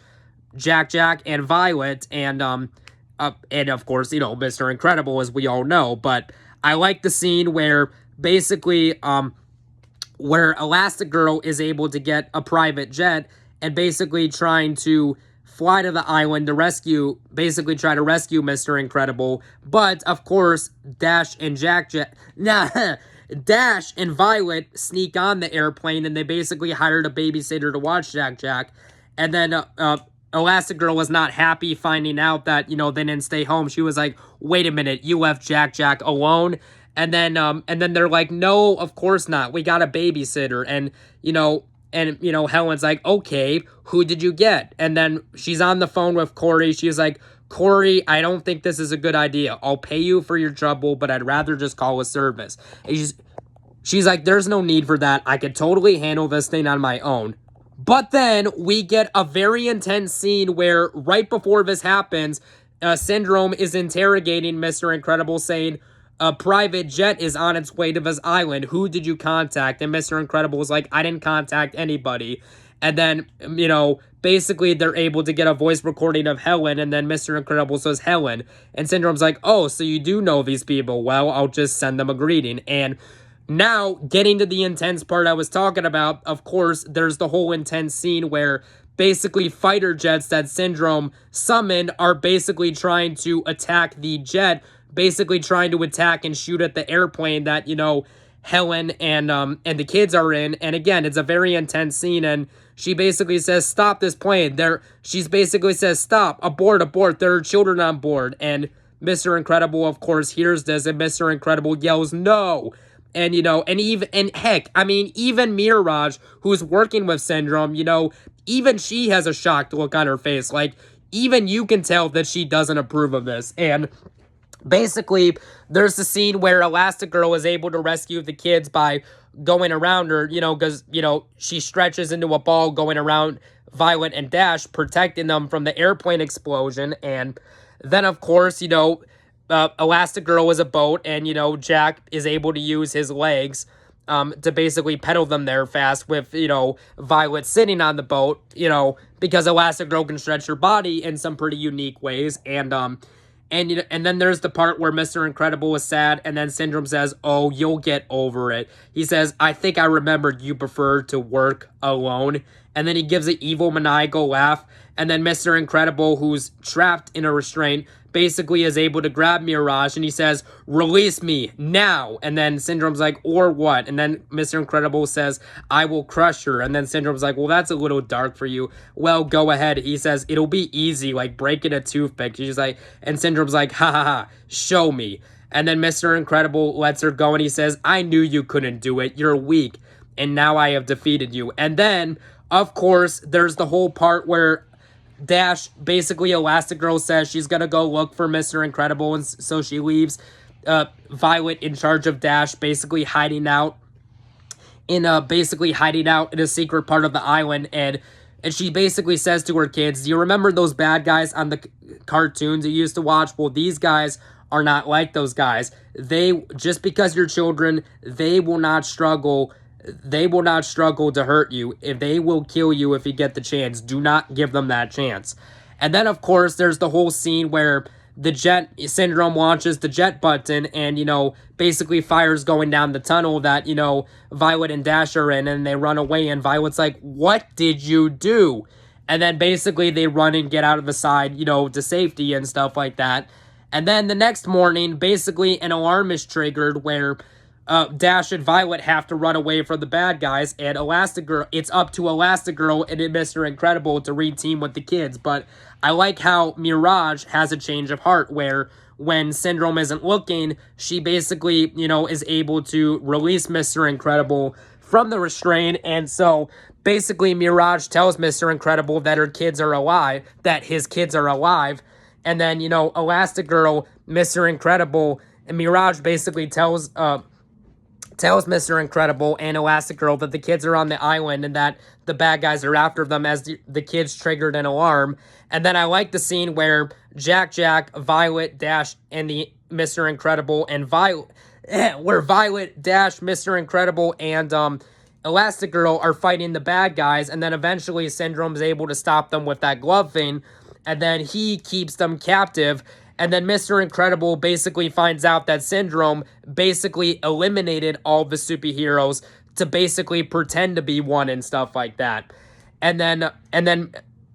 Jack, and Violet. And of course, Mr. Incredible, as we all know. But I like the scene where basically, where Elastigirl is able to get a private jet and basically trying to fly to the island to try to rescue Mr. Incredible. But, of course, Dash and Dash and Violet sneak on the airplane, and they basically hired a babysitter to watch Jack. And then Elastigirl was not happy finding out that, they didn't stay home. She was like, wait a minute, you left Jack alone? And then they're like, no, of course not. We got a babysitter. And, Helen's like, okay, who did you get? And then she's on the phone with Corey. She's like, Corey, I don't think this is a good idea. I'll pay you for your trouble, but I'd rather just call a service. And she's like, there's no need for that. I could totally handle this thing on my own. But then we get a very intense scene where right before this happens, Syndrome is interrogating Mr. Incredible, saying, a private jet is on its way to this island. Who did you contact? And Mr. Incredible was like, I didn't contact anybody. And then, basically they're able to get a voice recording of Helen, and then Mr. Incredible says Helen. And Syndrome's like, oh, so you do know these people. Well, I'll just send them a greeting. And Now, getting to the intense part I was talking about, of course, there's the whole intense scene where basically fighter jets that Syndrome summoned are basically trying to attack the jet, basically trying to attack and shoot at the airplane that, Helen and the kids are in. And again, it's a very intense scene, and she basically says, "Stop this plane." She's basically says, "Stop, abort, there are children on board." And Mr. Incredible, of course, hears this, and Mr. Incredible yells, "No." And, even Mirage, who's working with Syndrome, even she has a shocked look on her face. Like, even you can tell that she doesn't approve of this. And basically, there's the scene where Elastigirl is able to rescue the kids by going around her, because, she stretches into a ball going around Violet and Dash, protecting them from the airplane explosion. And then, of course, Elastigirl is a boat, and, Jack is able to use his legs to basically pedal them there fast with, Violet sitting on the boat, because Elastigirl can stretch her body in some pretty unique ways. And then there's the part where Mr. Incredible is sad, and then Syndrome says, "Oh, you'll get over it." He says, "I think I remembered you prefer to work alone." And then he gives an evil, maniacal laugh. And then Mr. Incredible, who's trapped in a restraint, basically is able to grab Mirage, and he says, "Release me now." And then Syndrome's like, "Or what?" And then Mr. Incredible says, "I will crush her." And then Syndrome's like, "Well, that's a little dark for you." "Well, go ahead." He says, "It'll be easy, like breaking a toothpick." She's like, and Syndrome's like, "Ha ha ha, show me." And then Mr. Incredible lets her go, and he says, "I knew you couldn't do it. You're weak, and now I have defeated you." And then, of course, there's the whole part where Dash, basically Elastigirl says she's gonna go look for Mr. Incredible, and so she leaves Violet in charge of Dash, basically hiding out in a secret part of the island. And she basically says to her kids, "Do you remember those bad guys on the cartoons you used to watch? Well, these guys are not like those guys. Just because you're children, they will not struggle to hurt you. If they will kill you if you get the chance. Do not give them that chance." And then, of course, there's the whole scene where Syndrome launches the jet button and, basically fires going down the tunnel that, Violet and Dash are in, and they run away, and Violet's like, "What did you do?" And then basically they run and get out of the side, to safety and stuff like that. And then the next morning, basically an alarm is triggered where Dash and Violet have to run away from the bad guys, and it's up to Elastigirl and Mr. Incredible to re-team with the kids. But I like how Mirage has a change of heart, where when Syndrome isn't looking, she basically, is able to release Mr. Incredible from the restraint. And so basically Mirage tells Mr. Incredible that his kids are alive. And then, Elastigirl, Mr. Incredible, and Mirage basically tells Mr. Incredible and Elastigirl that the kids are on the island and that the bad guys are after them, as the kids triggered an alarm. And then I like the scene where Jack, Violet, Dash, and the Mr. Incredible and Violet, Dash, Mr. Incredible, and Elastigirl are fighting the bad guys, and then eventually Syndrome's able to stop them with that glove thing, and then he keeps them captive. And then Mr. Incredible basically finds out that Syndrome basically eliminated all the superheroes to basically pretend to be one and stuff like that. And then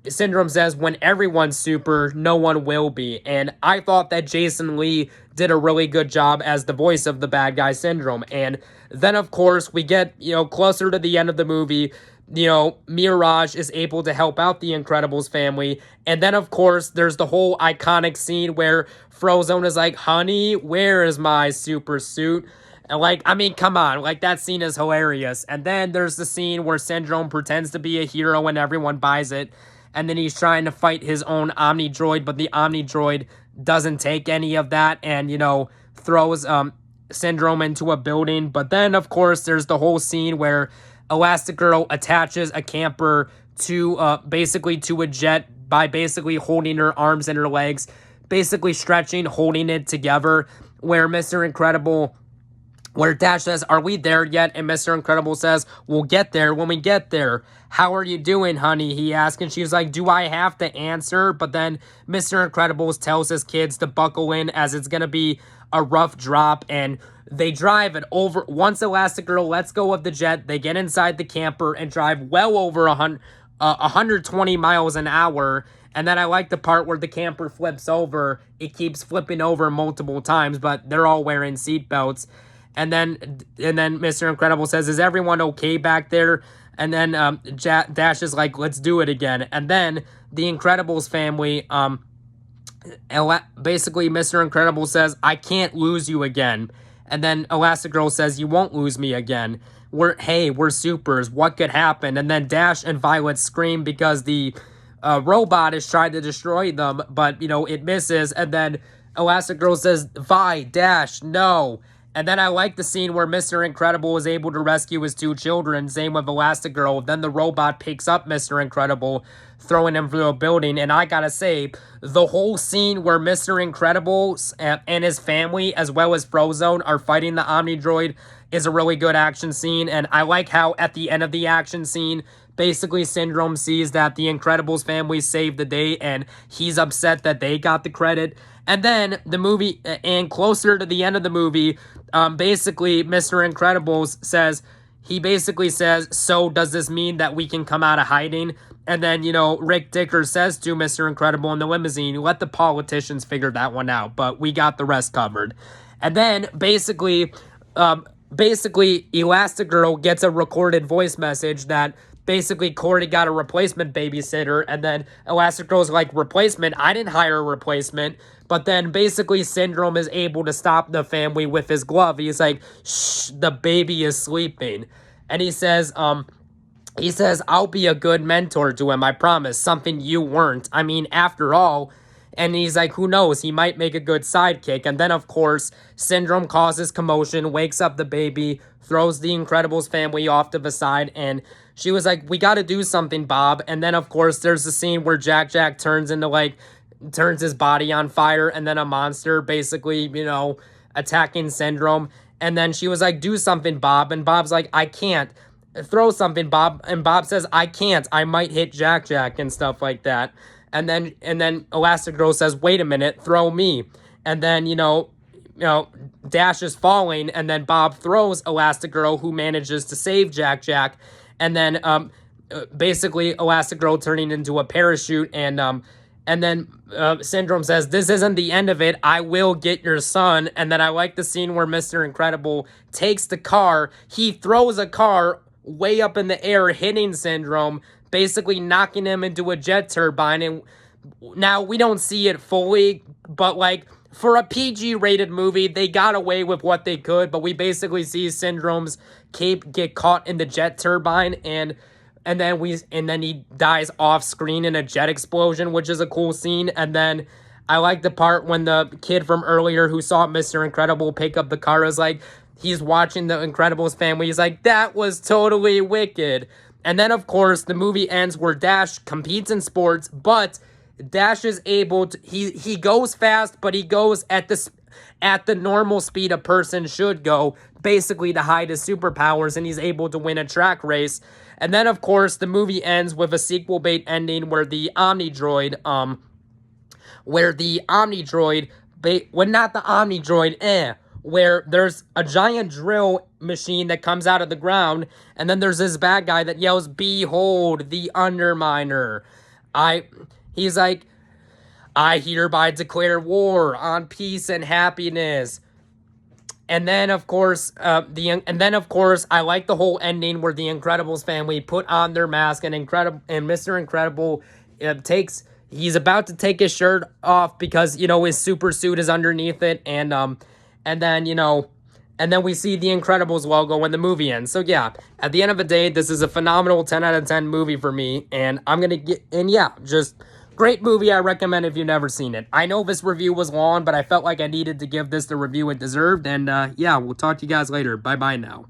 Syndrome says, "When everyone's super, no one will be." And I thought that Jason Lee did a really good job as the voice of the bad guy Syndrome. And then, of course, we get, closer to the end of the movie, Mirage is able to help out the Incredibles family. And then, of course, there's the whole iconic scene where Frozone is like, "Honey, where is my super suit?" And come on, that scene is hilarious. And then there's the scene where Syndrome pretends to be a hero and everyone buys it. And then he's trying to fight his own Omni-Droid, but the Omni-Droid doesn't take any of that and, throws Syndrome into a building. But then, of course, there's the whole scene where Elastigirl attaches a camper to basically to a jet by basically holding her arms and her legs, basically stretching, holding it together, where Mr. Incredible where Dash says, "Are we there yet?" And Mr. Incredible says, "We'll get there when we get there." "How are you doing, honey?" he asks, and she's like, "Do I have to answer?" But then Mr. Incredible tells his kids to buckle in as it's gonna be a rough drop, and they drive it over. Once Elastigirl lets go of the jet, they get inside the camper and drive well over 120 miles an hour. And then I like the part where the camper flips over. It keeps flipping over multiple times, but they're all wearing seatbelts. And then Mr. Incredible says, "Is everyone okay back there?" And then Dash is like, "Let's do it again." And then the Incredibles family, basically Mr. Incredible says, "I can't lose you again." And then Elastigirl says, "You won't lose me again. We're supers. What could happen?" And then Dash and Violet scream because the robot is trying to destroy them, but, it misses. And then Elastigirl says, Dash, no." And then I like the scene where Mr. Incredible is able to rescue his two children. Same with Elastigirl. Then the robot picks up Mr. Incredible, throwing him through a building. And I gotta say, the whole scene where Mr. Incredible and his family, as well as Frozone, are fighting the Omnidroid is a really good action scene. And I like how at the end of the action scene, basically Syndrome sees that the Incredibles family saved the day, and he's upset that they got the credit. And then the movie, and closer to the end of the movie, basically Mr. Incredibles says, "So does this mean that we can come out of hiding?" And then, Rick Dicker says to Mr. Incredible in the limousine, "Let the politicians figure that one out, but we got the rest covered." And then basically Elastigirl gets a recorded voice message that basically Cordy got a replacement babysitter, and then Elastigirl's like, "Replacement? I didn't hire a replacement." But then basically Syndrome is able to stop the family with his glove. He's like, "Shh, the baby is sleeping." And he says, "I'll be a good mentor to him, I promise. Something you weren't. I mean, after all." And he's like, "Who knows? He might make a good sidekick." And then, of course, Syndrome causes commotion, wakes up the baby, throws the Incredibles family off to the side, and she was like, "We got to do something, Bob." And then, of course, there's the scene where Jack turns his body on fire, and then a monster basically, attacking Syndrome. And then she was like, "Do something, Bob." And Bob's like, "I can't." "Throw something, Bob." And Bob says, "I can't. I might hit Jack," and stuff like that. And then Elastigirl says, "Wait a minute, throw me." And then, Dash is falling, and then Bob throws Elastigirl, who manages to save Jack. And then basically Elastigirl turning into a parachute, and then Syndrome says, "This isn't the end of it. I will get your son." And then I like the scene where Mr. Incredible takes the car. He throws a car way up in the air, hitting Syndrome, basically knocking him into a jet turbine. And now we don't see it fully, but for a PG-rated movie, they got away with what they could. But we basically see Syndrome's cape get caught in the jet turbine, and then he dies off screen in a jet explosion, which is a cool scene. And then I like the part when the kid from earlier who saw Mr. Incredible pick up the car is like, he's watching the Incredibles family. He's like, "That was totally wicked." And then, of course, the movie ends where Dash competes in sports, but Dash is able to, he goes fast, but he goes at the normal speed a person should go, basically to hide his superpowers, and he's able to win a track race. And then, of course, the movie ends with a sequel bait ending where the Omnidroid, where there's a giant drill machine that comes out of the ground, and then there's this bad guy that yells, "Behold, the Underminer." He's like, "I hereby declare war on peace and happiness." And then, of course, I like the whole ending where the Incredibles family put on their mask, and Mr. Incredible he's about to take his shirt off because, his super suit is underneath it, and then we see the Incredibles logo when the movie ends. So yeah, at the end of the day, this is a phenomenal 10 out of 10 movie for me, and just great movie. I recommend if you've never seen it. I know this review was long, but I felt like I needed to give this the review it deserved, and we'll talk to you guys later. Bye-bye now.